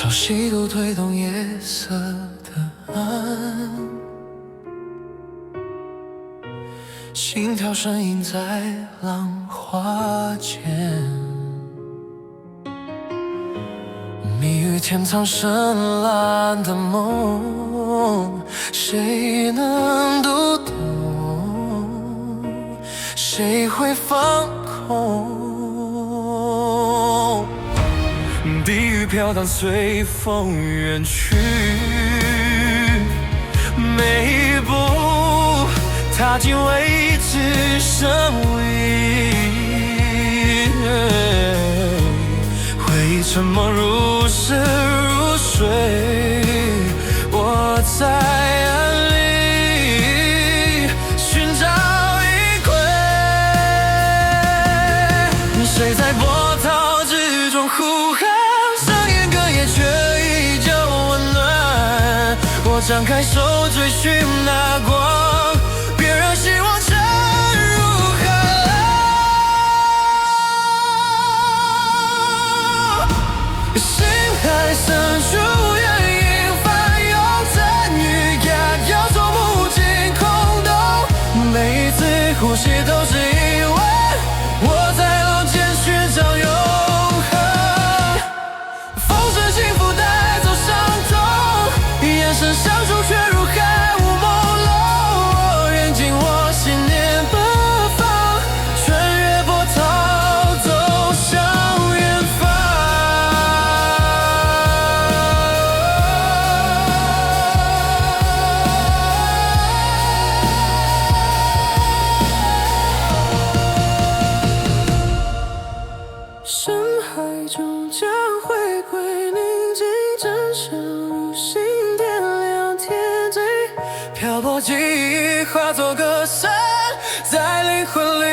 潮汐都推动夜色的暗，心跳声音在浪花间，密语填藏深蓝的梦，谁能读懂？谁会放空？地狱飘荡，随风远去，每一步踏进未知深渊，回忆沉默如是如水，我在暗里寻找依归，谁在波涛之中呼喊？我张开手追寻那光，别让希望沉入海浪。心海深处，原因翻涌残余压，要走不尽空洞。每一次呼吸都是疑问，我在浪尖寻找永恒。风声轻拂带走伤痛，眼神相处却如海雾朦胧，缘尽我信念奔放，穿越波涛走向远方。深海终将回归宁静，真相如星点亮天际，漂泊记忆化作歌声，在灵魂里